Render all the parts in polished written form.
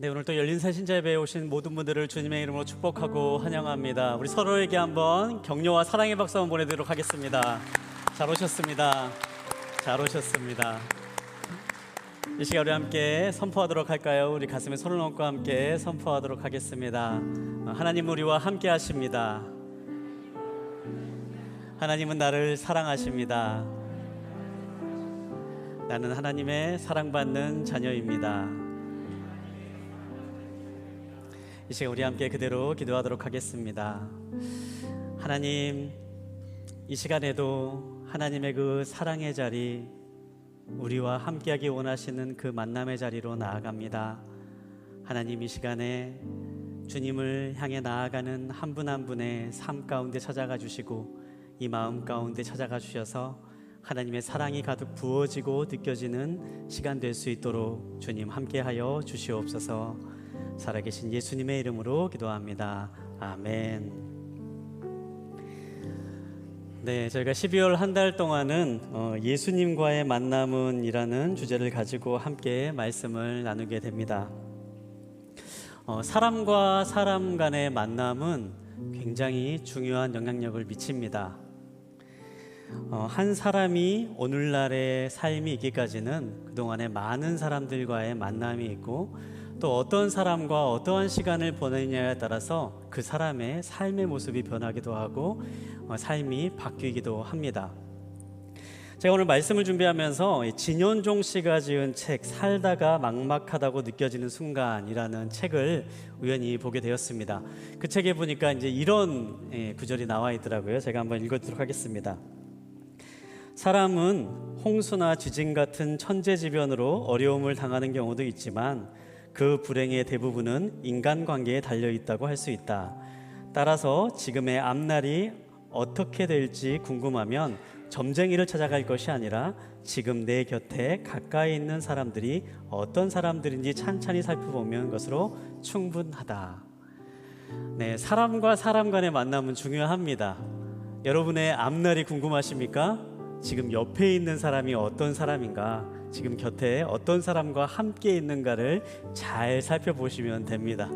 네, 오늘 또 열린 새신자 예배에 오신 모든 분들을 주님의 이름으로 축복하고 환영합니다. 우리 서로에게 한번 격려와 사랑의 박수 한번 보내드리도록 하겠습니다. 잘 오셨습니다. 잘 오셨습니다. 이 시간 우리 함께 선포하도록 할까요? 우리 가슴에 손을 얹고 함께 선포하도록 하겠습니다. 하나님 우리와 함께 하십니다. 하나님은 나를 사랑하십니다. 나는 하나님의 사랑받는 자녀입니다. 이 시간 우리 함께 그대로 기도하도록 하겠습니다. 하나님, 이 시간에도 하나님의 그 사랑의 자리, 우리와 함께하기 원하시는 그 만남의 자리로 나아갑니다. 하나님, 이 시간에 주님을 향해 나아가는 한 분 한 분의 삶 가운데 찾아가 주시고 이 마음 가운데 찾아가 주셔서 하나님의 사랑이 가득 부어지고 느껴지는 시간 될 수 있도록 주님 함께하여 주시옵소서. 살아계신 예수님의 이름으로 기도합니다. 아멘. 네, 저희가 12월 한 달 동안은 예수님과의 만남은 이라는 주제를 가지고 함께 말씀을 나누게 됩니다. 사람과 사람 간의 만남은 굉장히 중요한 영향력을 미칩니다. 한 사람이 오늘날의 삶이 있기까지는 그동안에 많은 사람들과의 만남이 있고 또 어떤 사람과 어떠한 시간을 보내느냐에 따라서 그 사람의 삶의 모습이 변하기도 하고 삶이 바뀌기도 합니다. 제가 오늘 말씀을 준비하면서 진현종 씨가 지은 책 살다가 막막하다고 느껴지는 순간이라는 책을 우연히 보게 되었습니다. 그 책에 보니까 이제 이런 구절이 나와 있더라고요. 제가 한번 읽어드리도록 하겠습니다. 사람은 홍수나 지진 같은 천재지변으로 어려움을 당하는 경우도 있지만 그 불행의 대부분은 인간관계에 달려있다고 할 수 있다. 따라서 지금의 앞날이 어떻게 될지 궁금하면 점쟁이를 찾아갈 것이 아니라 지금 내 곁에 가까이 있는 사람들이 어떤 사람들인지 찬찬히 살펴보면 것으로 충분하다. 네, 사람과 사람 간의 만남은 중요합니다. 여러분의 앞날이 궁금하십니까? 지금 옆에 있는 사람이 어떤 사람인가? 지금 곁에 어떤 사람과 함께 있는가를 잘 살펴보시면 됩니다.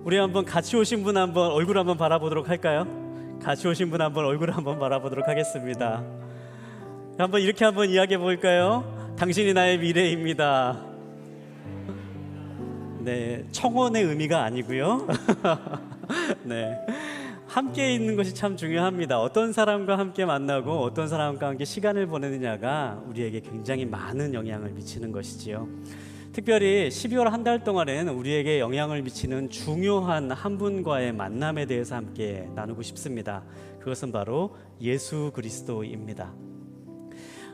우리 한번 같이 오신 분 한번 얼굴 한번 바라보도록 할까요? 같이 오신 분 한번 얼굴 한번 바라보도록 하겠습니다. 한번 이렇게 한번 이야기해 볼까요? 당신이 나의 미래입니다. 네, 청혼의 의미가 아니고요. 네. 함께 있는 것이 참 중요합니다. 어떤 사람과 함께 만나고 어떤 사람과 함께 시간을 보내느냐가 우리에게 굉장히 많은 영향을 미치는 것이지요. 특별히 12월 한 달 동안에는 우리에게 영향을 미치는 중요한 한 분과의 만남에 대해서 함께 나누고 싶습니다. 그것은 바로 예수 그리스도입니다.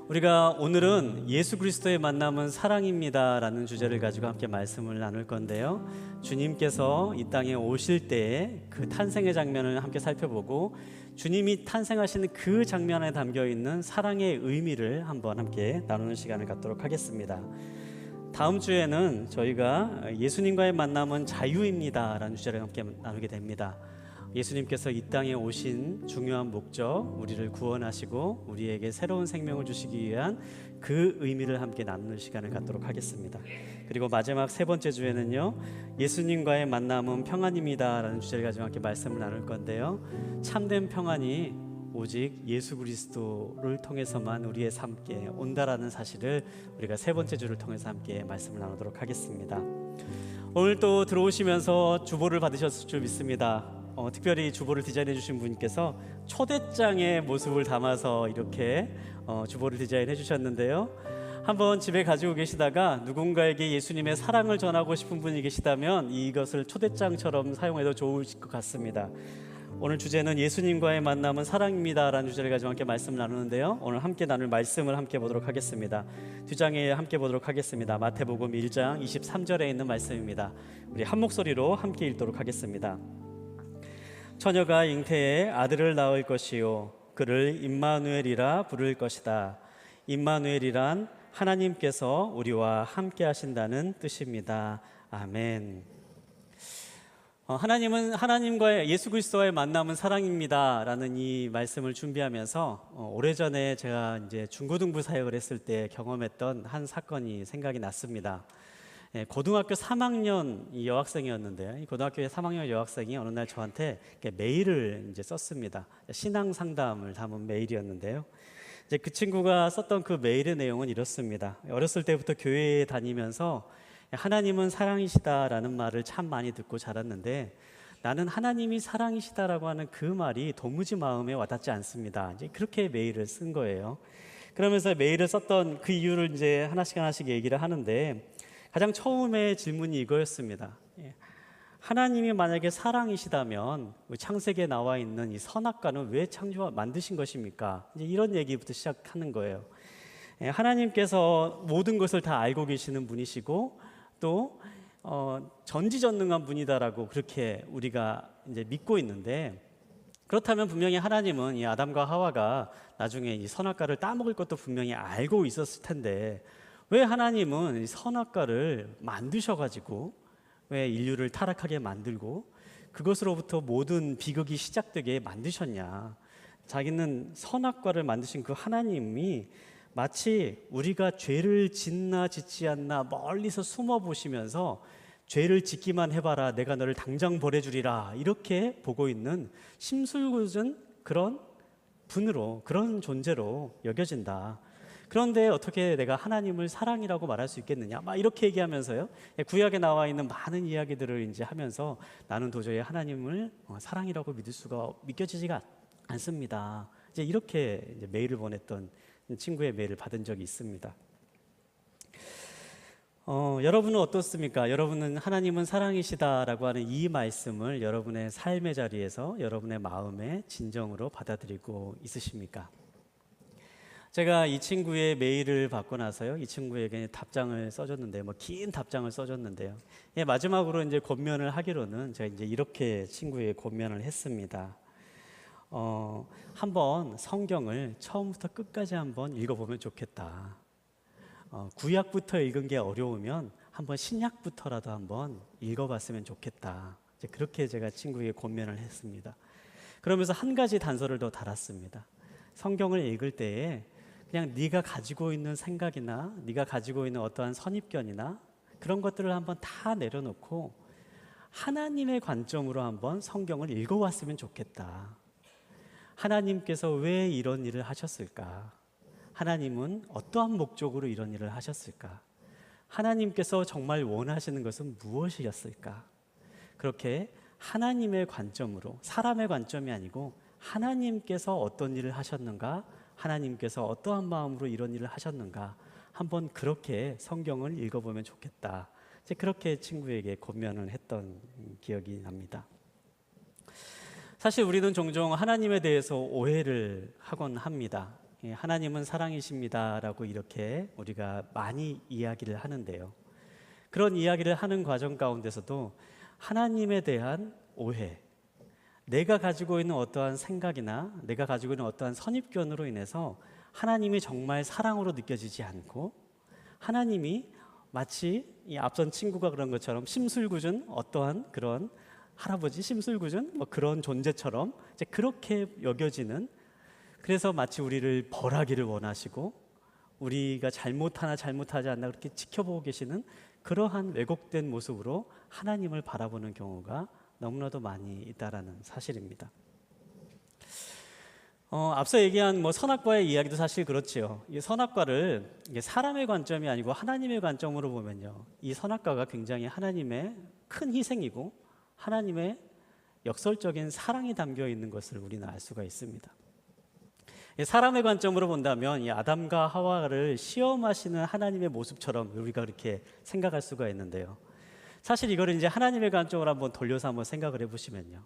우리가 오늘은 예수 그리스도의 만남은 사랑입니다 라는 주제를 가지고 함께 말씀을 나눌 건데요, 주님께서 이 땅에 오실 때의 그 탄생의 장면을 함께 살펴보고 주님이 탄생하시는 그 장면에 담겨있는 사랑의 의미를 한번 함께 나누는 시간을 갖도록 하겠습니다. 다음 주에는 저희가 예수님과의 만남은 자유입니다 라는 주제를 함께 나누게 됩니다. 예수님께서 이 땅에 오신 중요한 목적, 우리를 구원하시고 우리에게 새로운 생명을 주시기 위한 그 의미를 함께 나누는 시간을 갖도록 하겠습니다. 그리고 마지막 세 번째 주에는요, 예수님과의 만남은 평안입니다 라는 주제를 가지고 함께 말씀을 나눌 건데요, 참된 평안이 오직 예수 그리스도를 통해서만 우리의 삶에 온다라는 사실을 우리가 세 번째 주를 통해서 함께 말씀을 나누도록 하겠습니다. 오늘 또 들어오시면서 주보를 받으셨을 줄 믿습니다. 특별히 주보를 디자인해 주신 분께서 초대장의 모습을 담아서 이렇게 주보를 디자인해 주셨는데요, 한번 집에 가지고 계시다가 누군가에게 예수님의 사랑을 전하고 싶은 분이 계시다면 이것을 초대장처럼 사용해도 좋을 것 같습니다. 오늘 주제는 예수님과의 만남은 사랑입니다 라는 주제를 가지고 함께 말씀을 나누는데요, 오늘 함께 나눌 말씀을 함께 보도록 하겠습니다. 두 장에 함께 보도록 하겠습니다. 마태복음 1장 23절에 있는 말씀입니다. 우리 한 목소리로 함께 읽도록 하겠습니다. 처녀가 잉태에 아들을 낳을 것이요 그를 임마누엘이라 부를 것이다. 임마누엘이란 하나님께서 우리와 함께 하신다는 뜻입니다. 아멘. 하나님은 하나님과의 예수 그리스도와의 만남은 사랑입니다 라는 이 말씀을 준비하면서 오래전에 제가 이제 중고등부 사역을 했을 때 경험했던 한 사건이 생각이 났습니다. 고등학교 3학년 여학생이었는데요. 이 고등학교 3학년 여학생이 어느 날 저한테 이렇게 메일을 이제 썼습니다. 신앙 상담을 담은 메일이었는데요. 이제 그 친구가 썼던 그 메일의 내용은 이렇습니다. 어렸을 때부터 교회에 다니면서 하나님은 사랑이시다라는 말을 참 많이 듣고 자랐는데 나는 하나님이 사랑이시다라고 하는 그 말이 도무지 마음에 와닿지 않습니다. 이제 그렇게 메일을 쓴 거예요. 그러면서 메일을 썼던 그 이유를 이제 하나씩 얘기를 하는데 가장 처음에 질문이 이거였습니다. 하나님이 만약에 사랑이시다면 창세기에 나와 있는 이 선악과는 왜 만드신 것입니까? 이제 이런 얘기부터 시작하는 거예요. 하나님께서 모든 것을 다 알고 계시는 분이시고 또 전지전능한 분이다라고 그렇게 우리가 이제 믿고 있는데, 그렇다면 분명히 하나님은 이 아담과 하와가 나중에 이 선악과를 따먹을 것도 분명히 알고 있었을 텐데 왜 하나님은 이 선악과를 만드셔가지고 왜 인류를 타락하게 만들고 그것으로부터 모든 비극이 시작되게 만드셨냐? 자기는 선악과를 만드신 그 하나님이 마치 우리가 죄를 짓나 짓지 않나 멀리서 숨어 보시면서 죄를 짓기만 해봐라 내가 너를 당장 벌해주리라 이렇게 보고 있는 심술궂은 그런 분으로, 그런 존재로 여겨진다. 그런데 어떻게 내가 하나님을 사랑이라고 말할 수 있겠느냐? 막 이렇게 얘기하면서요. 구약에 나와 있는 많은 이야기들을 이제 하면서 나는 도저히 하나님을 사랑이라고 믿겨지지가 않습니다. 이제 이렇게 이제 메일을 보냈던 친구의 메일을 받은 적이 있습니다. 여러분은 어떻습니까? 여러분은 하나님은 사랑이시다라고 하는 이 말씀을 여러분의 삶의 자리에서 여러분의 마음에 진정으로 받아들이고 있으십니까? 제가 이 친구의 메일을 받고 나서요, 이 친구에게 답장을 써줬는데요, 긴 답장을 써줬는데요, 마지막으로 이제 권면을 하기로는 제가 이제 이렇게 친구에게 권면을 했습니다. 한번 성경을 처음부터 끝까지 한번 읽어보면 좋겠다. 구약부터 읽은 게 어려우면 한번 신약부터라도 한번 읽어봤으면 좋겠다. 이제 그렇게 제가 친구에게 권면을 했습니다. 그러면서 한 가지 단서를 더 달았습니다. 성경을 읽을 때에 그냥 네가 가지고 있는 생각이나 네가 가지고 있는 어떠한 선입견이나 그런 것들을 한번 다 내려놓고 하나님의 관점으로 한번 성경을 읽어왔으면 좋겠다. 하나님께서 왜 이런 일을 하셨을까? 하나님은 어떠한 목적으로 이런 일을 하셨을까? 하나님께서 정말 원하시는 것은 무엇이었을까? 그렇게 하나님의 관점으로, 사람의 관점이 아니고 하나님께서 어떤 일을 하셨는가, 하나님께서 어떠한 마음으로 이런 일을 하셨는가, 한번 그렇게 성경을 읽어보면 좋겠다. 이제 그렇게 친구에게 권면을 했던 기억이 납니다. 사실 우리는 종종 하나님에 대해서 오해를 하곤 합니다. 하나님은 사랑이십니다라고 이렇게 우리가 많이 이야기를 하는데요. 그런 이야기를 하는 과정 가운데서도 하나님에 대한 오해, 내가 가지고 있는 어떠한 생각이나 내가 가지고 있는 어떠한 선입견으로 인해서 하나님이 정말 사랑으로 느껴지지 않고 하나님이 마치 이 앞선 친구가 그런 것처럼 심술궂은 어떠한 그런 할아버지, 심술궂은 그런 존재처럼 이제 그렇게 여겨지는, 그래서 마치 우리를 벌하기를 원하시고 우리가 잘못하나 잘못하지 않나 그렇게 지켜보고 계시는 그러한 왜곡된 모습으로 하나님을 바라보는 경우가 너무나도 많이 있다라는 사실입니다. 앞서 얘기한 선악과의 이야기도 사실 그렇지요. 이 선악과를 사람의 관점이 아니고 하나님의 관점으로 보면요, 이 선악과가 굉장히 하나님의 큰 희생이고 하나님의 역설적인 사랑이 담겨 있는 것을 우리는 알 수가 있습니다. 사람의 관점으로 본다면 이 아담과 하와를 시험하시는 하나님의 모습처럼 우리가 그렇게 생각할 수가 있는데요. 사실 이거를 이제 하나님의 관점으로 한번 돌려서 한번 생각을 해보시면요,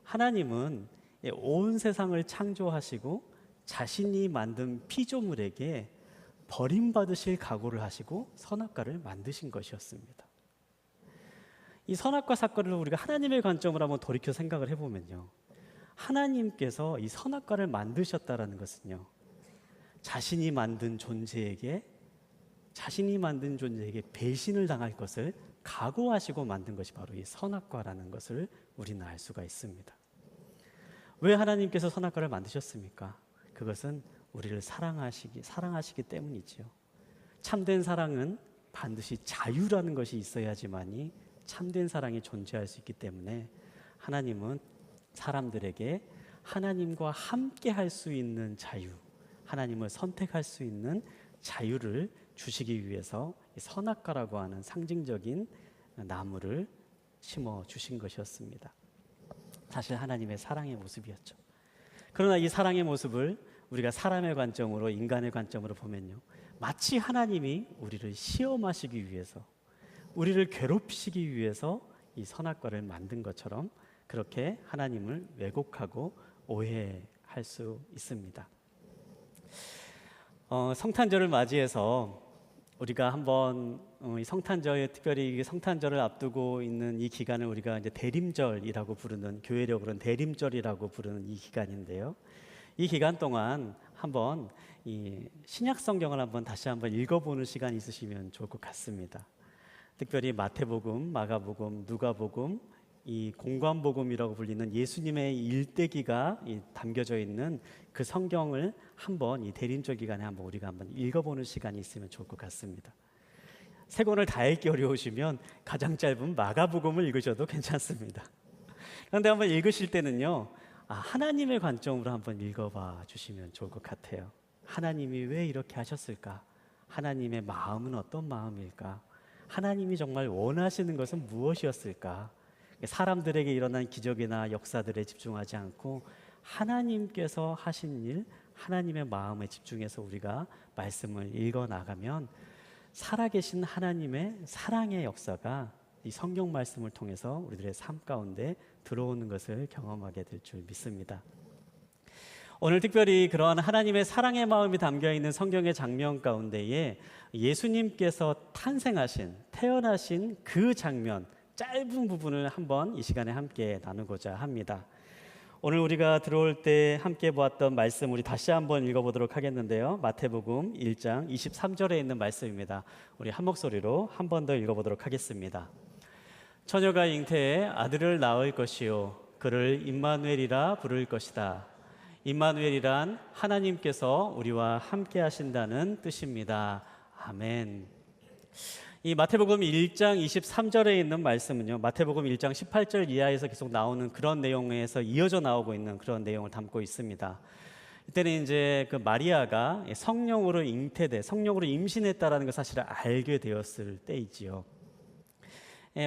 하나님은 온 세상을 창조하시고 자신이 만든 피조물에게 버림받으실 각오를 하시고 선악과를 만드신 것이었습니다. 이 선악과 사건을 우리가 하나님의 관점으로 한번 돌이켜 생각을 해보면요, 하나님께서 이 선악과를 만드셨다라는 것은요, 자신이 만든 존재에게 배신을 당할 것을 각오하시고 만든 것이 바로 이 선악과라는 것을 우리는 알 수가 있습니다. 왜 하나님께서 선악과를 만드셨습니까? 그것은 우리를 사랑하시기 때문이지요. 참된 사랑은 반드시 자유라는 것이 있어야지만이 참된 사랑이 존재할 수 있기 때문에 하나님은 사람들에게 하나님과 함께 할 수 있는 자유, 하나님을 선택할 수 있는 자유를 주시기 위해서 선악과라고 하는 상징적인 나무를 심어 주신 것이었습니다. 사실 하나님의 사랑의 모습이었죠. 그러나 이 사랑의 모습을 우리가 사람의 관점으로, 인간의 관점으로 보면요, 마치 하나님이 우리를 시험하시기 위해서, 우리를 괴롭히시기 위해서 이 선악과를 만든 것처럼 그렇게 하나님을 왜곡하고 오해할 수 있습니다. 성탄절을 맞이해서 우리가 한번 성탄절, 특별히 성탄절을 앞두고 있는 이 기간을 우리가 이제 대림절이라고 부르는, 교회력으로는 대림절이라고 부르는 이 기간인데요. 이 기간 동안 한번 이 신약 성경을 다시 한번 읽어보는 시간이 있으시면 좋을 것 같습니다. 특별히 마태복음, 마가복음, 누가복음, 이 공관복음이라고 불리는 예수님의 일대기가 담겨져 있는 그 성경을 한번 이 대림절 기간에 한번 우리가 한번 읽어보는 시간이 있으면 좋을 것 같습니다. 세 권을 다 읽기 어려우시면 가장 짧은 마가복음을 읽으셔도 괜찮습니다. 그런데 한번 읽으실 때는요, 하나님의 관점으로 한번 읽어봐 주시면 좋을 것 같아요. 하나님이 왜 이렇게 하셨을까? 하나님의 마음은 어떤 마음일까? 하나님이 정말 원하시는 것은 무엇이었을까? 사람들에게 일어난 기적이나 역사들에 집중하지 않고 하나님께서 하신 일, 하나님의 마음에 집중해서 우리가 말씀을 읽어 나가면 살아계신 하나님의 사랑의 역사가 이 성경 말씀을 통해서 우리들의 삶 가운데 들어오는 것을 경험하게 될 줄 믿습니다. 오늘 특별히 그러한 하나님의 사랑의 마음이 담겨 있는 성경의 장면 가운데에 예수님께서 태어나신 그 장면, 짧은 부분을 한번 이 시간에 함께 나누고자 합니다. 오늘 우리가 들어올 때 함께 보았던 말씀 우리 다시 한번 읽어보도록 하겠는데요. 마태복음 1장 23절에 있는 말씀입니다. 우리 한 목소리로 한 번 더 읽어보도록 하겠습니다. 처녀가 잉태해 아들을 낳을 것이요 그를 임마누엘이라 부를 것이다. 임마누엘이란 하나님께서 우리와 함께 하신다는 뜻입니다. 아멘. 이 마태복음 1장 23절에 있는 말씀은요, 마태복음 1장 18절 이하에서 계속 나오는 그런 내용에서 이어져 나오고 있는 그런 내용을 담고 있습니다. 이때는 이제 그 마리아가 성령으로 성령으로 임신했다라는 걸 사실을 알게 되었을 때이지요.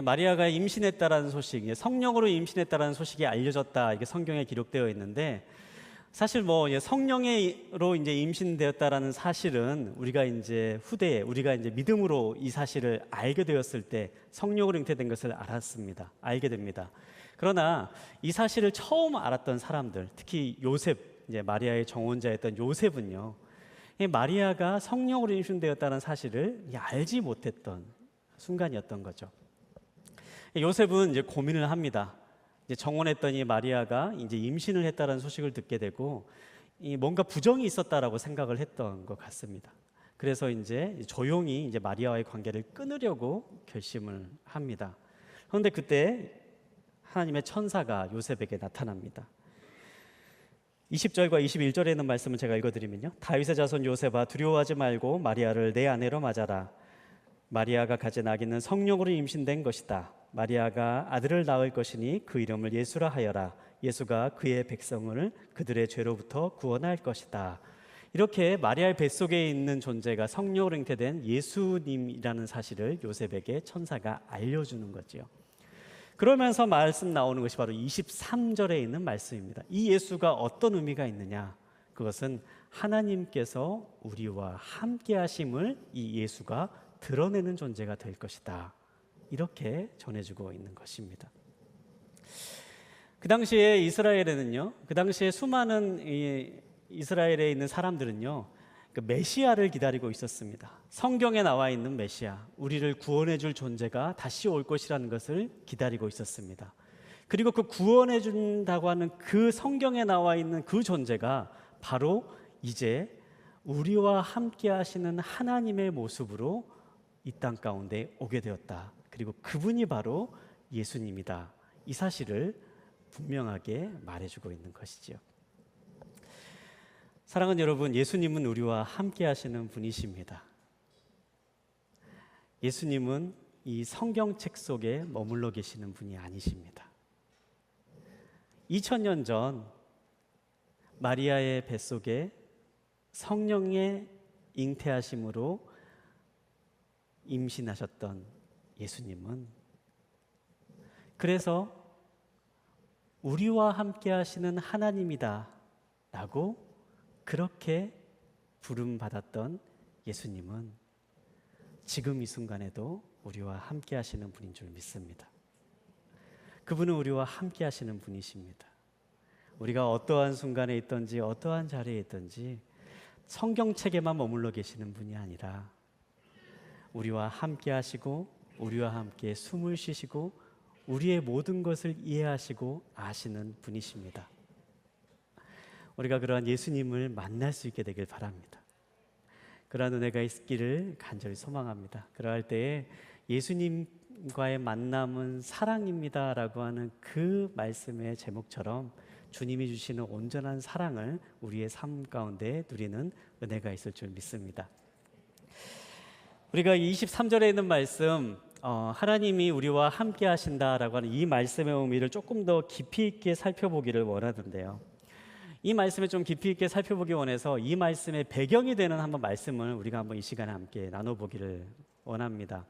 마리아가 임신했다라는 소식, 성령으로 임신했다라는 소식이 알려졌다, 이게 성경에 기록되어 있는데, 사실 성령으로 이제 임신되었다라는 사실은 우리가 이제 후대에 우리가 이제 믿음으로 이 사실을 알게 되었을 때 성령으로 잉태된 것을 알게 됩니다. 그러나 이 사실을 처음 알았던 사람들, 특히 요셉, 이제 마리아의 정혼자였던 요셉은요, 마리아가 성령으로 임신되었다는 사실을 알지 못했던 순간이었던 거죠. 요셉은 이제 고민을 합니다. 이제 정혼했던 이 마리아가 이제 임신을 했다는 소식을 듣게 되고 뭔가 부정이 있었다라고 생각을 했던 것 같습니다. 그래서 이제 조용히 이제 마리아와의 관계를 끊으려고 결심을 합니다. 그런데 그때 하나님의 천사가 요셉에게 나타납니다. 20절과 21절에 있는 말씀을 제가 읽어드리면요, 다윗의 자손 요셉아 두려워하지 말고 마리아를 내 아내로 맞아라. 마리아가 가진 아기는 성령으로 임신된 것이다. 마리아가 아들을 낳을 것이니 그 이름을 예수라 하여라. 예수가 그의 백성을 그들의 죄로부터 구원할 것이다. 이렇게 마리아의 뱃속에 있는 존재가 성령으로 잉태된 예수님이라는 사실을 요셉에게 천사가 알려주는 거죠. 그러면서 말씀 나오는 것이 바로 23절에 있는 말씀입니다. 이 예수가 어떤 의미가 있느냐? 그것은 하나님께서 우리와 함께 하심을 이 예수가 드러내는 존재가 될 것이다. 이렇게 전해주고 있는 것입니다. 그 당시에 이스라엘에는요, 그 당시에 수많은 이스라엘에 있는 사람들은요, 그 메시아를 기다리고 있었습니다. 성경에 나와 있는 메시아, 우리를 구원해 줄 존재가 다시 올 것이라는 것을 기다리고 있었습니다. 그리고 그 구원해 준다고 하는 그 성경에 나와 있는 그 존재가 바로 이제 우리와 함께 하시는 하나님의 모습으로 이 땅 가운데 오게 되었다. 그리고 그분이 바로 예수님이다. 이 사실을 분명하게 말해주고 있는 것이지요. 사랑하는 여러분, 예수님은 우리와 함께 하시는 분이십니다. 예수님은 이 성경책 속에 머물러 계시는 분이 아니십니다. 2000년 전 마리아의 뱃속에 성령의 잉태하심으로 임신하셨던 예수님은 그래서 우리와 함께 하시는 하나님이다 라고 그렇게 부름받았던 예수님은 지금 이 순간에도 우리와 함께 하시는 분인 줄 믿습니다. 그분은 우리와 함께 하시는 분이십니다. 우리가 어떠한 순간에 있든지 어떠한 자리에 있든지 성경책에만 머물러 계시는 분이 아니라 우리와 함께 하시고 우리와 함께 숨을 쉬시고 우리의 모든 것을 이해하시고 아시는 분이십니다. 우리가 그러한 예수님을 만날 수 있게 되길 바랍니다. 그러한 은혜가 있기를 간절히 소망합니다. 그러할 때에 예수님과의 만남은 사랑입니다 라고 하는 그 말씀의 제목처럼 주님이 주시는 온전한 사랑을 우리의 삶 가운데 누리는 은혜가 있을 줄 믿습니다. 우리가 23절에 있는 말씀 하나님이 우리와 함께 하신다라고 하는 이 말씀의 의미를 조금 더 깊이 있게 살펴보기를 원하는데요. 이 말씀을 좀 깊이 있게 살펴보기 원해서 이 말씀의 배경이 되는 한번 말씀을 우리가 한번 이 시간에 함께 나눠보기를 원합니다.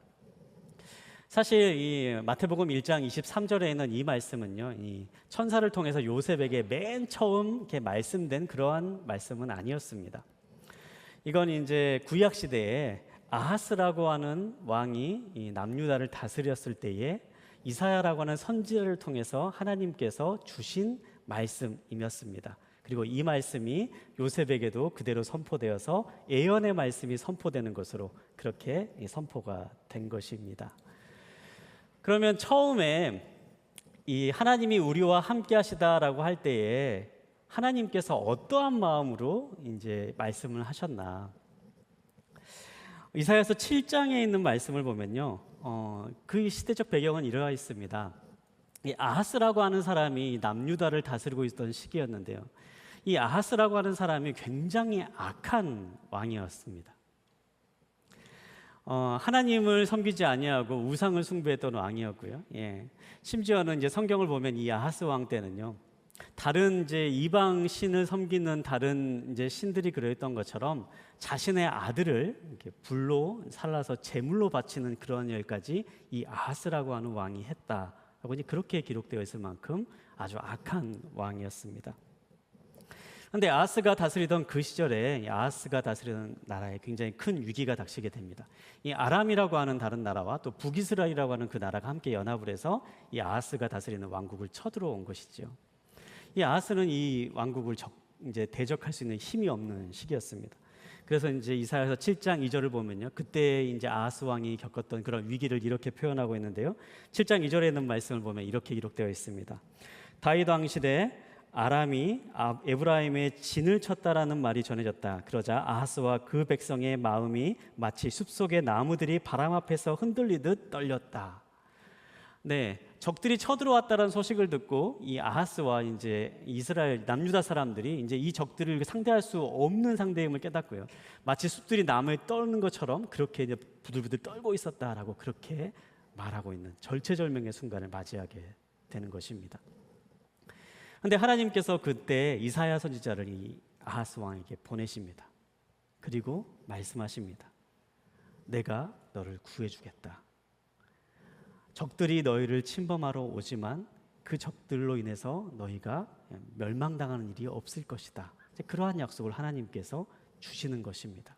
사실 이 마태복음 1장 23절에 있는 이 말씀은요, 이 천사를 통해서 요셉에게 맨 처음 이렇게 말씀된 그러한 말씀은 아니었습니다. 이건 이제 구약 시대에 아하스라고 하는 왕이 이 남유다를 다스렸을 때에 이사야라고 하는 선지자를 통해서 하나님께서 주신 말씀이었습니다. 그리고 이 말씀이 요셉에게도 그대로 선포되어서 예언의 말씀이 선포되는 것으로 그렇게 선포가 된 것입니다. 그러면 처음에 이 하나님이 우리와 함께 하시다라고 할 때에 하나님께서 어떠한 마음으로 이제 말씀을 하셨나? 이사야서 7장에 있는 말씀을 보면요, 그 시대적 배경은 이러하 있습니다. 이 아하스라고 하는 사람이 남유다를 다스리고 있던 시기였는데요. 이 아하스라고 하는 사람이 굉장히 악한 왕이었습니다. 하나님을 섬기지 아니하고 우상을 숭배했던 왕이었고요. 예. 심지어는 이제 성경을 보면 이 아하스 왕 때는요, 다른 이제 이방 신을 섬기는 다른 이제 신들이 그랬던 것처럼 자신의 아들을 이렇게 불로 살라서 제물로 바치는 그런 일까지 이 아하스라고 하는 왕이 했다라고 이제 그렇게 기록되어 있을 만큼 아주 악한 왕이었습니다. 그런데 아하스가 다스리던 그 시절에 이 아하스가 다스리던 나라에 굉장히 큰 위기가 닥치게 됩니다. 이 아람이라고 하는 다른 나라와 또 북이스라엘이라고 하는 그 나라가 함께 연합을 해서 이 아하스가 다스리는 왕국을 쳐들어온 것이죠. 이 아하스는 이 왕국을 이제 대적할 수 있는 힘이 없는 시기였습니다. 그래서 이제 이사야서 7장 2절을 보면요, 그때 이제 아하스 왕이 겪었던 그런 위기를 이렇게 표현하고 있는데요. 7장 2절에 있는 말씀을 보면 이렇게 기록되어 있습니다. 다윗 왕 시대에 아람이 에브라임의 진을 쳤다라는 말이 전해졌다. 그러자 아하스와 그 백성의 마음이 마치 숲속의 나무들이 바람 앞에서 흔들리듯 떨렸다. 네, 적들이 쳐들어왔다는 소식을 듣고 이 아하스와 이제 이스라엘 남유다 사람들이 이제 이 적들을 상대할 수 없는 상대임을 깨닫고요. 마치 숲들이 나무에 떠는 것처럼 그렇게 이제 부들부들 떨고 있었다라고 그렇게 말하고 있는 절체절명의 순간을 맞이하게 되는 것입니다. 그런데 하나님께서 그때 이사야 선지자를 이 아하스 왕에게 보내십니다. 그리고 말씀하십니다. 내가 너를 구해주겠다. 적들이 너희를 침범하러 오지만 그 적들로 인해서 너희가 멸망당하는 일이 없을 것이다. 그러한 약속을 하나님께서 주시는 것입니다.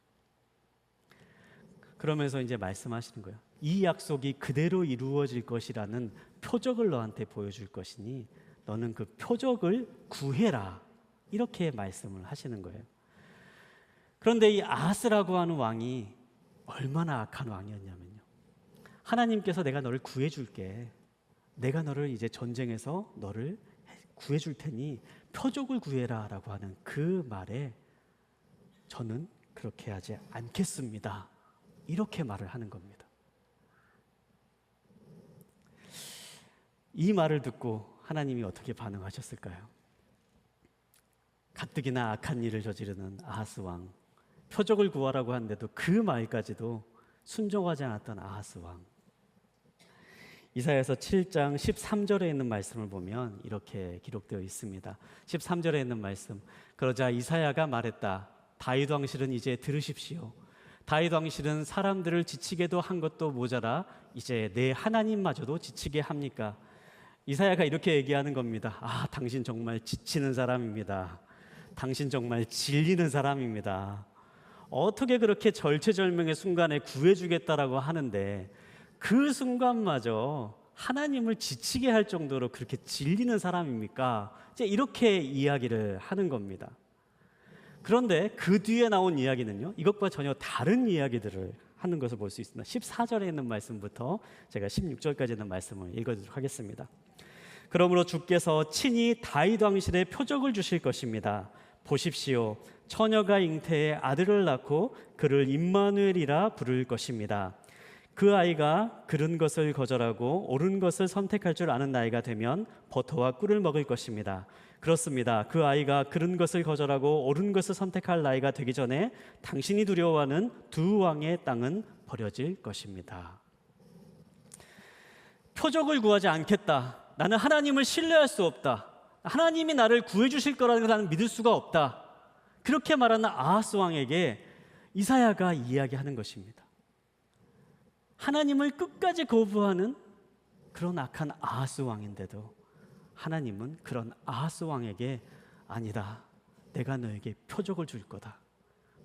그러면서 이제 말씀하시는 거예요. 이 약속이 그대로 이루어질 것이라는 표적을 너한테 보여줄 것이니 너는 그 표적을 구해라. 이렇게 말씀을 하시는 거예요. 그런데 이 아하스라고 하는 왕이 얼마나 악한 왕이었냐면요, 하나님께서 내가 너를 구해줄게, 내가 너를 이제 전쟁에서 너를 구해줄 테니 표적을 구해라 라고 하는 그 말에 저는 그렇게 하지 않겠습니다, 이렇게 말을 하는 겁니다. 이 말을 듣고 하나님이 어떻게 반응하셨을까요? 가뜩이나 악한 일을 저지르는 아하스 왕, 표적을 구하라고 하는데도 그 말까지도 순종하지 않았던 아하스 왕. 이사야서 7장 13절에 있는 말씀을 보면 이렇게 기록되어 있습니다. 13절에 있는 말씀. 그러자 이사야가 말했다. 다윗 왕실은 이제 들으십시오. 다윗 왕실은 사람들을 지치게도 한 것도 모자라 이제 내 하나님마저도 지치게 합니까? 이사야가 이렇게 얘기하는 겁니다. 아, 당신 정말 지치는 사람입니다. 당신 정말 질리는 사람입니다. 어떻게 그렇게 절체절명의 순간에 구해주겠다라고 하는데 그 순간마저 하나님을 지치게 할 정도로 그렇게 질리는 사람입니까? 이제 이렇게 이야기를 하는 겁니다. 그런데 그 뒤에 나온 이야기는요, 이것과 전혀 다른 이야기들을 하는 것을 볼 수 있습니다. 14절에 있는 말씀부터 제가 16절까지 있는 말씀을 읽어드리도록 하겠습니다. 그러므로 주께서 친히 다윗 왕실에 표적을 주실 것입니다. 보십시오. 처녀가 잉태해 아들을 낳고 그를 임마누엘이라 부를 것입니다. 그 아이가 그른 것을 거절하고 옳은 것을 선택할 줄 아는 나이가 되면 버터와 꿀을 먹을 것입니다. 그렇습니다. 그 아이가 그른 것을 거절하고 옳은 것을 선택할 나이가 되기 전에 당신이 두려워하는 두 왕의 땅은 버려질 것입니다. 표적을 구하지 않겠다. 나는 하나님을 신뢰할 수 없다. 하나님이 나를 구해주실 거라는 걸 나는 믿을 수가 없다. 그렇게 말하는 아하스 왕에게 이사야가 이야기하는 것입니다. 하나님을 끝까지 거부하는 그런 악한 아하스 왕인데도 하나님은 그런 아하스 왕에게 아니다. 내가 너에게 표적을 줄 거다.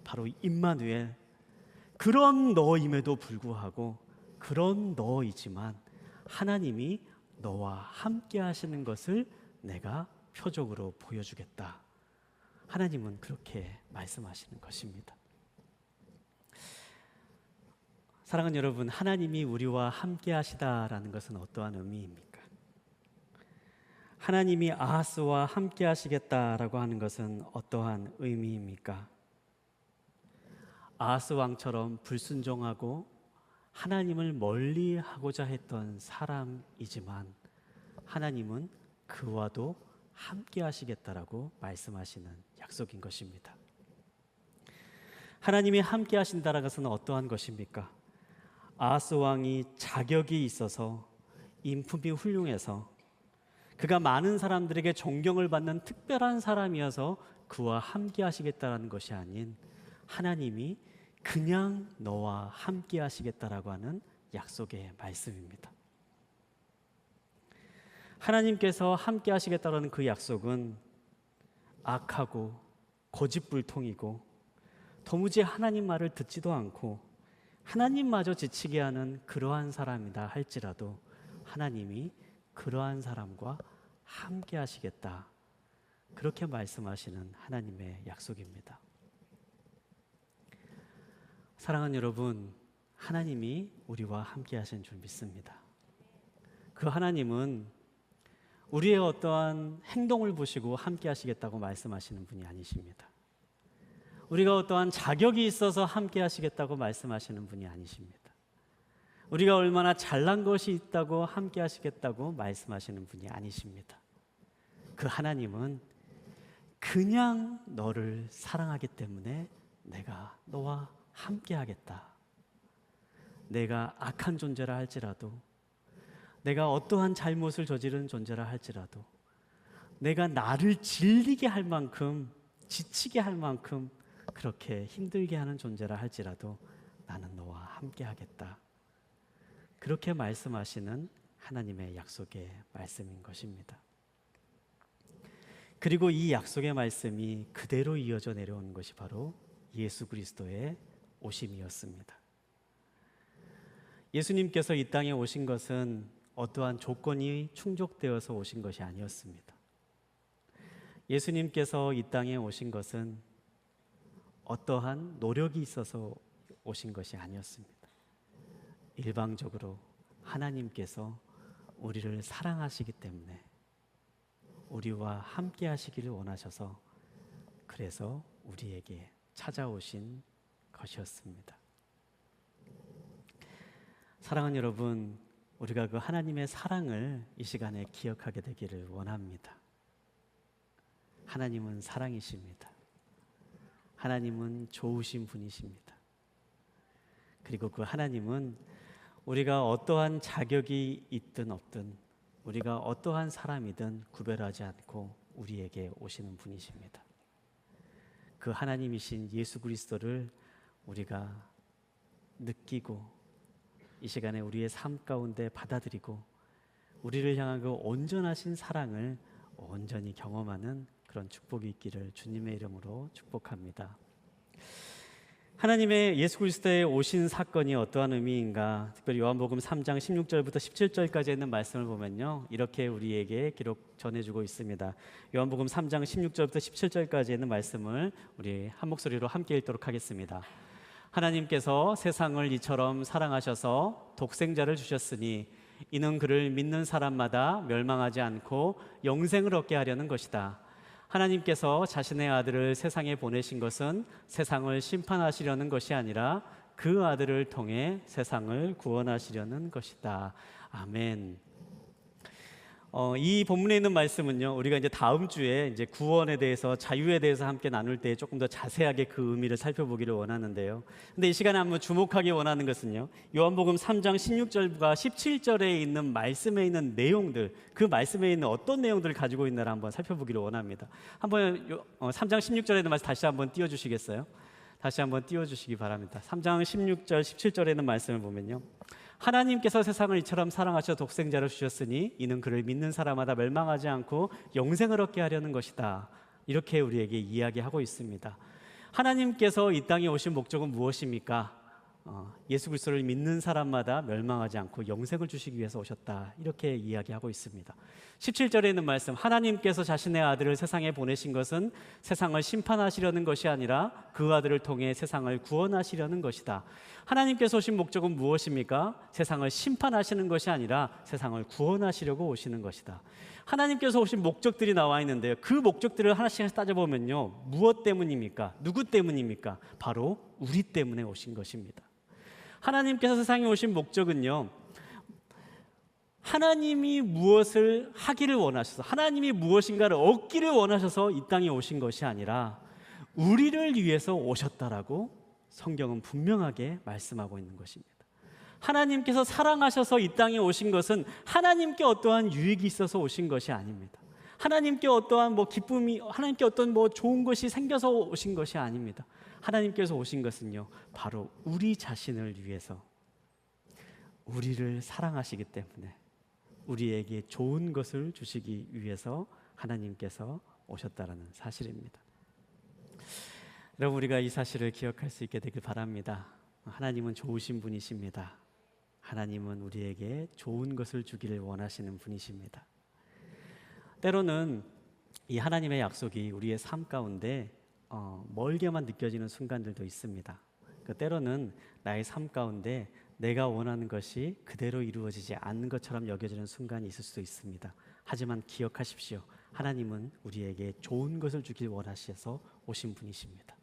바로 임마누엘. 그런 너임에도 불구하고 그런 너이지만 하나님이 너와 함께 하시는 것을 내가 표적으로 보여주겠다. 하나님은 그렇게 말씀하시는 것입니다. 사랑하는 여러분, 하나님이 우리와 함께 하시다라는 것은 어떠한 의미입니까? 하나님이 아하스와 함께 하시겠다라고 하는 것은 어떠한 의미입니까? 아하스 왕처럼 불순종하고 하나님을 멀리하고자 했던 사람이지만 하나님은 그와도 함께 하시겠다라고 말씀하시는 약속인 것입니다. 하나님이 함께 하신다는 것은 어떠한 것입니까? 아하스 왕이 자격이 있어서 인품이 훌륭해서 그가 많은 사람들에게 존경을 받는 특별한 사람이어서 그와 함께 하시겠다는 것이 아닌 하나님이 그냥 너와 함께 하시겠다라고 하는 약속의 말씀입니다. 하나님께서 함께 하시겠다라는 그 약속은 악하고 고집불통이고 도무지 하나님 말을 듣지도 않고 하나님마저 지치게 하는 그러한 사람이다 할지라도 하나님이 그러한 사람과 함께 하시겠다. 그렇게 말씀하시는 하나님의 약속입니다. 사랑하는 여러분, 하나님이 우리와 함께 하시는 줄 믿습니다. 그 하나님은 우리의 어떠한 행동을 보시고 함께 하시겠다고 말씀하시는 분이 아니십니다. 우리가 어떠한 자격이 있어서 함께 하시겠다고 말씀하시는 분이 아니십니다. 우리가 얼마나 잘난 것이 있다고 함께 하시겠다고 말씀하시는 분이 아니십니다. 그 하나님은 그냥 너를 사랑하기 때문에 내가 너와 함께 하겠다. 내가 악한 존재라 할지라도, 내가 어떠한 잘못을 저지른 존재라 할지라도, 내가 나를 질리게 할 만큼, 지치게 할 만큼 그렇게 힘들게 하는 존재라 할지라도 나는 너와 함께 하겠다. 그렇게 말씀하시는 하나님의 약속의 말씀인 것입니다. 그리고 이 약속의 말씀이 그대로 이어져 내려오는 것이 바로 예수 그리스도의 오심이었습니다. 예수님께서 이 땅에 오신 것은 어떠한 조건이 충족되어서 오신 것이 아니었습니다. 예수님께서 이 땅에 오신 것은 어떠한 노력이 있어서 오신 것이 아니었습니다. 일방적으로 하나님께서 우리를 사랑하시기 때문에 우리와 함께 하시기를 원하셔서 그래서 우리에게 찾아오신 것이었습니다. 사랑하는 여러분, 우리가 그 하나님의 사랑을 이 시간에 기억하게 되기를 원합니다. 하나님은 사랑이십니다. 하나님은 좋으신 분이십니다. 그리고 그 하나님은 우리가 어떠한 자격이 있든 없든, 우리가 어떠한 사람이든 구별하지 않고 우리에게 오시는 분이십니다. 그 하나님이신 예수 그리스도를 우리가 느끼고 이 시간에 우리의 삶 가운데 받아들이고 우리를 향한 그 온전하신 사랑을 온전히 경험하는 그런 축복이 있기를 주님의 이름으로 축복합니다. 하나님의 예수 그리스도의 오신 사건이 어떠한 의미인가? 특별히 요한복음 3장 16절부터 17절까지 있는 말씀을 보면요, 이렇게 우리에게 기록 전해주고 있습니다. 요한복음 3장 16절부터 17절까지 있는 말씀을 우리 한 목소리로 함께 읽도록 하겠습니다. 하나님께서 세상을 이처럼 사랑하셔서 독생자를 주셨으니 이는 그를 믿는 사람마다 멸망하지 않고 영생을 얻게 하려는 것이다. 하나님께서 자신의 아들을 세상에 보내신 것은 세상을 심판하시려는 것이 아니라 그 아들을 통해 세상을 구원하시려는 것이다. 아멘. 이 본문에 있는 말씀은요, 우리가 이제 다음 주에 이제 구원에 대해서, 자유에 대해서 함께 나눌 때 조금 더 자세하게 그 의미를 살펴보기를 원하는데요. 근데 이 시간에 한번 주목하기 원하는 것은요, 요한복음 3장 16절과 17절에 있는 말씀에 있는 내용들, 그 말씀에 있는 어떤 내용들을 가지고 있나를 한번 살펴보기를 원합니다. 한번 3장 16절에 있는 말씀 다시 한번 띄워주시겠어요? 다시 한번 띄워주시기 바랍니다. 3장 16절, 17절에 있는 말씀을 보면요, 하나님께서 세상을 이처럼 사랑하셔 독생자를 주셨으니 이는 그를 믿는 사람마다 멸망하지 않고 영생을 얻게 하려는 것이다. 이렇게 우리에게 이야기하고 있습니다. 하나님께서 이 땅에 오신 목적은 무엇입니까? 예수 그리스도를 믿는 사람마다 멸망하지 않고 영생을 주시기 위해서 오셨다. 이렇게 이야기하고 있습니다. 17절에 있는 말씀, 하나님께서 자신의 아들을 세상에 보내신 것은 세상을 심판하시려는 것이 아니라 그 아들을 통해 세상을 구원하시려는 것이다. 하나님께서 오신 목적은 무엇입니까? 세상을 심판하시는 것이 아니라 세상을 구원하시려고 오시는 것이다. 하나님께서 오신 목적들이 나와 있는데요, 그 목적들을 하나씩 따져보면요, 무엇 때문입니까? 누구 때문입니까? 바로 우리 때문에 오신 것입니다. 하나님께서 세상에 오신 목적은요, 하나님이 무엇을 하기를 원하셔서, 하나님이 무엇인가를 얻기를 원하셔서 이 땅에 오신 것이 아니라 우리를 위해서 오셨다라고 성경은 분명하게 말씀하고 있는 것입니다. 하나님께서 사랑하셔서 이 땅에 오신 것은 하나님께 어떠한 유익이 있어서 오신 것이 아닙니다. 하나님께 어떠한 기쁨이, 하나님께 어떤 좋은 것이 생겨서 오신 것이 아닙니다. 하나님께서 오신 것은요, 바로 우리 자신을 위해서, 우리를 사랑하시기 때문에 우리에게 좋은 것을 주시기 위해서 하나님께서 오셨다라는 사실입니다. 여러분, 우리가 이 사실을 기억할 수 있게 되길 바랍니다. 하나님은 좋으신 분이십니다. 하나님은 우리에게 좋은 것을 주기를 원하시는 분이십니다. 때로는 이 하나님의 약속이 우리의 삶 가운데 멀게만 느껴지는 순간들도 있습니다. 때로는 나의 삶 가운데 내가 원하는 것이 그대로 이루어지지 않는 것처럼 여겨지는 순간이 있을 수도 있습니다. 하지만 기억하십시오. 하나님은 우리에게 좋은 것을 주길 원하셔서 오신 분이십니다.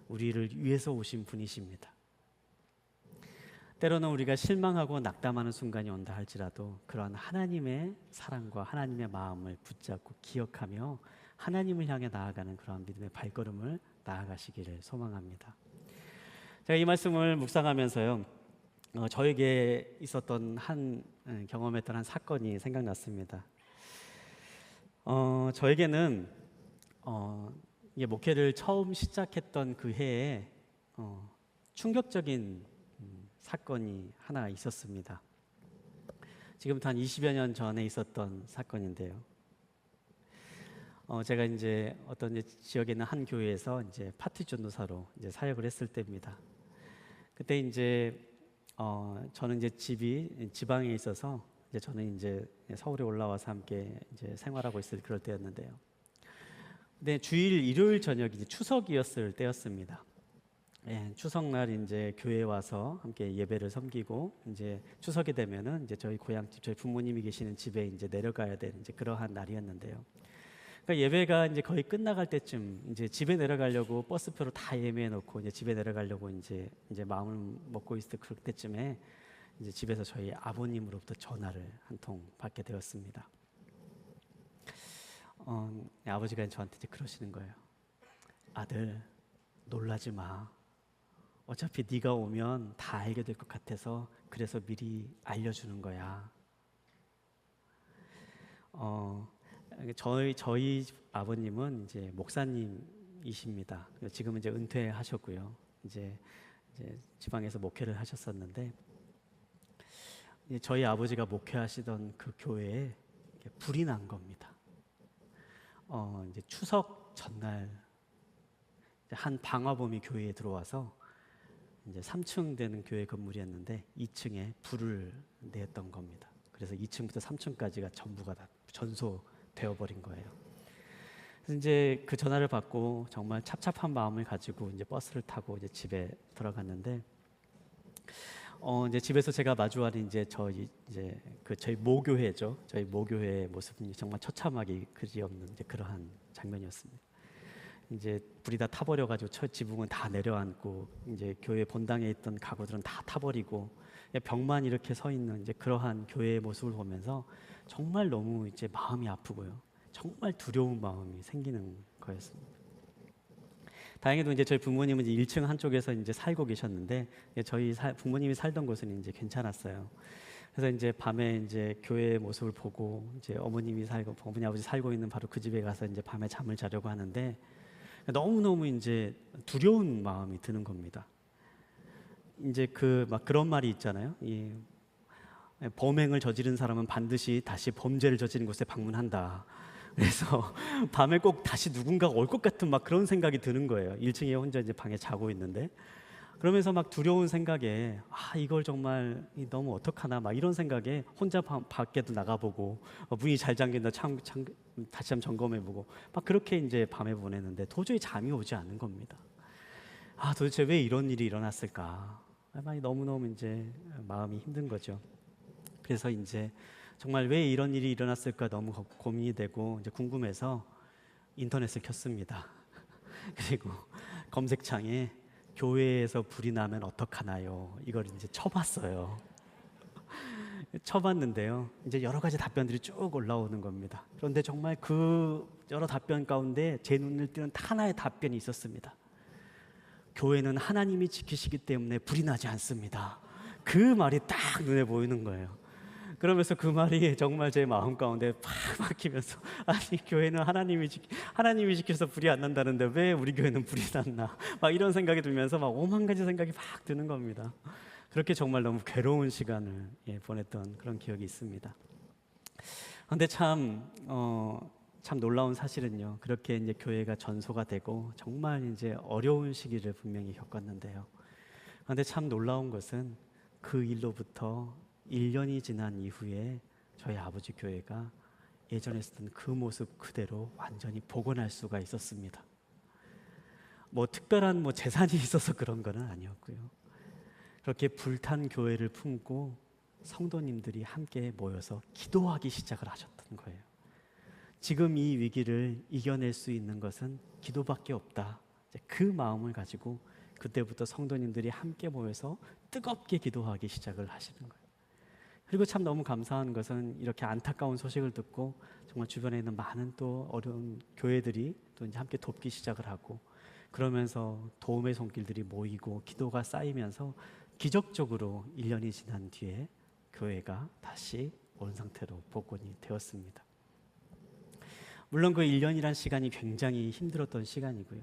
우리를 위해서 오신 분이십니다. 때로는 우리가 실망하고 낙담하는 순간이 온다 할지라도 그러한 하나님의 사랑과 하나님의 마음을 붙잡고 기억하며 하나님을 향해 나아가는 그러한 믿음의 발걸음을 나아가시기를 소망합니다. 제가 이 말씀을 묵상하면서요, 저에게 있었던 경험했던 한 사건이 생각났습니다. 저에게는 이게 목회를 처음 시작했던 그 해에 충격적인 사건이 하나 있었습니다. 지금부터 한 20여 년 전에 있었던 사건인데요. 제가 이제 어떤 지역에 있는 한 교회에서 이제 파티 전도사로 이제 사역을 했을 때입니다. 그때 이제 저는 이제 집이 지방에 있어서 이제 저는 이제 서울에 올라와서 함께 이제 생활하고 있을 그럴 때였는데요. 근데 주일 일요일 저녁이 이제 추석이었을 때였습니다. 예, 추석날 이제 교회에 와서 함께 예배를 섬기고 이제 추석이 되면은 이제 저희 고향집, 저희 부모님이 계시는 집에 이제 내려가야 되는 이제 그러한 날이었는데요. 그러니까 예배가 이제 거의 끝나갈 때쯤 이제 집에 내려가려고 버스표로 다 예매해 놓고 이제 집에 내려가려고 이제 마음을 먹고 있을 그럴 때쯤에 이제 집에서 저희 아버님으로부터 전화를 한 통 받게 되었습니다. 아버지가 저한테 이제 그러시는 거예요. 아들, 놀라지 마. 어차피 네가 오면 다 알게 될 것 같아서 그래서 미리 알려주는 거야. 저희 아버님은 이제 목사님이십니다. 지금은 이제 은퇴하셨고요. 이제 지방에서 목회를 하셨었는데, 저희 아버지가 목회하시던 그 교회에 불이 난 겁니다. 이제 추석 전날 한 방화범이 교회에 들어와서 이제 3층 되는 교회 건물이었는데 2층에 불을 냈던 겁니다. 그래서 2층부터 3층까지가 전부가 다 전소되어 버린 거예요. 그래서 이제 그 전화를 받고 정말 찹찹한 마음을 가지고 이제 버스를 타고 이제 집에 들어갔는데, 이제 집에서 제가 마주하는 이제 저희 모교회죠. 저희 모교회의 모습은 정말 처참하기 그지없는 이제 그러한 장면이었습니다. 이제 불이 다 타버려가지고 첫 지붕은 다 내려앉고 이제 교회 본당에 있던 가구들은 다 타버리고 벽만 이렇게 서 있는 이제 그러한 교회의 모습을 보면서 정말 너무 이제 마음이 아프고요. 정말 두려운 마음이 생기는 거였습니다. 다행히도 이제 저희 부모님은 이제 1층 한쪽에서 이제 살고 계셨는데 저희 부모님이 살던 곳은 이제 괜찮았어요. 그래서 이제 밤에 이제 교회의 모습을 보고 이제 어머니 아버지 살고 있는 바로 그 집에 가서 이제 밤에 잠을 자려고 하는데 너무너무 이제 두려운 마음이 드는 겁니다. 이제 막 그런 말이 있잖아요. 범행을 저지른 사람은 반드시 다시 범죄를 저지른 곳에 방문한다. 그래서 밤에 꼭 다시 누군가가 올 것 같은 막 그런 생각이 드는 거예요. 1층에 혼자 이제 방에 자고 있는데, 그러면서 막 두려운 생각에 이걸 정말 너무 어떡하나 막 이런 생각에 혼자 밖에도 나가보고 문이 잘 잠긴다 다시 한번 점검해보고 막 그렇게 이제 밤에 보내는데 도저히 잠이 오지 않는 겁니다. 도대체 왜 이런 일이 일어났을까? 너무너무 이제 마음이 힘든 거죠. 그래서 이제 정말 왜 이런 일이 일어났을까 너무 고민이 되고 이제 궁금해서 인터넷을 켰습니다. 그리고 검색창에 교회에서 불이 나면 어떡하나요? 이걸 이제 쳐봤어요. 쳐봤는데요. 이제 여러 가지 답변들이 쭉 올라오는 겁니다. 그런데 정말 그 여러 답변 가운데 제 눈을 띄는 하나의 답변이 있었습니다. 교회는 하나님이 지키시기 때문에 불이 나지 않습니다. 그 말이 딱 눈에 보이는 거예요. 그러면서 그 말이 정말 제 마음 가운데 팍 박히면서 교회는 하나님이 지켜서 불이 안 난다는데 왜 우리 교회는 불이 났나 막 이런 생각이 들면서 막 오만 가지 생각이 막 드는 겁니다. 그렇게 정말 너무 괴로운 시간을 보냈던 그런 기억이 있습니다. 그런데 참 놀라운 사실은요. 그렇게 이제 교회가 전소가 되고 정말 이제 어려운 시기를 분명히 겪었는데요. 그런데 참 놀라운 것은 그 일로부터 1년이 지난 이후에 저희 아버지 교회가 예전에 쓰던 그 모습 그대로 완전히 복원할 수가 있었습니다. 특별한 재산이 있어서 그런 건 아니었고요. 그렇게 불탄 교회를 품고 성도님들이 함께 모여서 기도하기 시작을 하셨던 거예요. 지금 이 위기를 이겨낼 수 있는 것은 기도밖에 없다. 그 마음을 가지고 그때부터 성도님들이 함께 모여서 뜨겁게 기도하기 시작을 하시는 거예요. 그리고 참 너무 감사한 것은 이렇게 안타까운 소식을 듣고 정말 주변에 있는 많은 또 어려운 교회들이 또 이제 함께 돕기 시작을 하고, 그러면서 도움의 손길들이 모이고 기도가 쌓이면서 기적적으로 1년이 지난 뒤에 교회가 다시 온 상태로 복원이 되었습니다. 물론 그 1년이란 시간이 굉장히 힘들었던 시간이고요.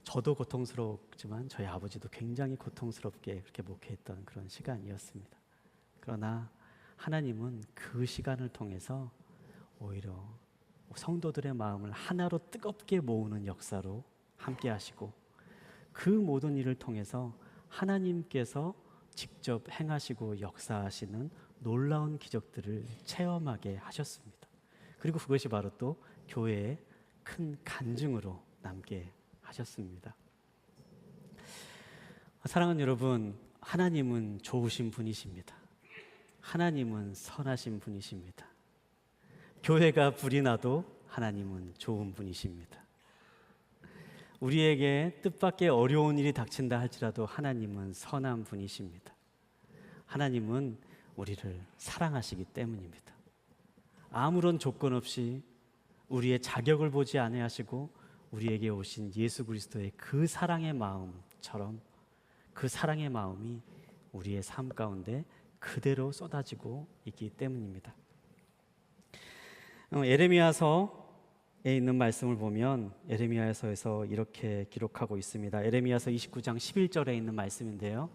저도 고통스러웠지만 저희 아버지도 굉장히 고통스럽게 그렇게 목회했던 그런 시간이었습니다. 그러나 하나님은 그 시간을 통해서 오히려 성도들의 마음을 하나로 뜨겁게 모으는 역사로 함께 하시고, 그 모든 일을 통해서 하나님께서 직접 행하시고 역사하시는 놀라운 기적들을 체험하게 하셨습니다. 그리고 그것이 바로 또 교회의 큰 간증으로 남게 하셨습니다. 사랑하는 여러분, 하나님은 좋으신 분이십니다. 하나님은 선하신 분이십니다. 교회가 불이 나도 하나님은 좋은 분이십니다. 우리에게 뜻밖의 어려운 일이 닥친다 할지라도 하나님은 선한 분이십니다. 하나님은 우리를 사랑하시기 때문입니다. 아무런 조건 없이 우리의 자격을 보지 아니하시고 우리에게 오신 예수 그리스도의 그 사랑의 마음처럼 그 사랑의 마음이 우리의 삶 가운데 그대로 쏟아지고 있기 때문입니다. 에레미야서에 있는 말씀을 보면 에레미야서에서 이렇게 기록하고 있습니다. 에레미야서 29장 11절에 있는 말씀인데요.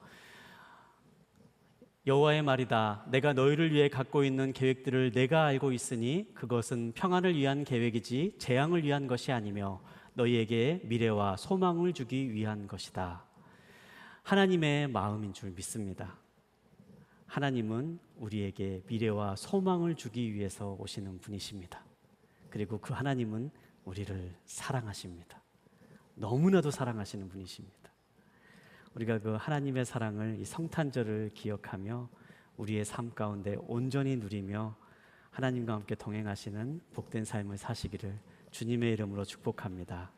여호와의 말이다. 내가 너희를 위해 갖고 있는 계획들을 내가 알고 있으니 그것은 평안을 위한 계획이지 재앙을 위한 것이 아니며 너희에게 미래와 소망을 주기 위한 것이다. 하나님의 마음인 줄 믿습니다. 하나님은 우리에게 미래와 소망을 주기 위해서 오시는 분이십니다. 그리고 그 하나님은 우리를 사랑하십니다. 너무나도 사랑하시는 분이십니다. 우리가 그 하나님의 사랑을 이 성탄절을 기억하며 우리의 삶 가운데 온전히 누리며 하나님과 함께 동행하시는 복된 삶을 사시기를 주님의 이름으로 축복합니다.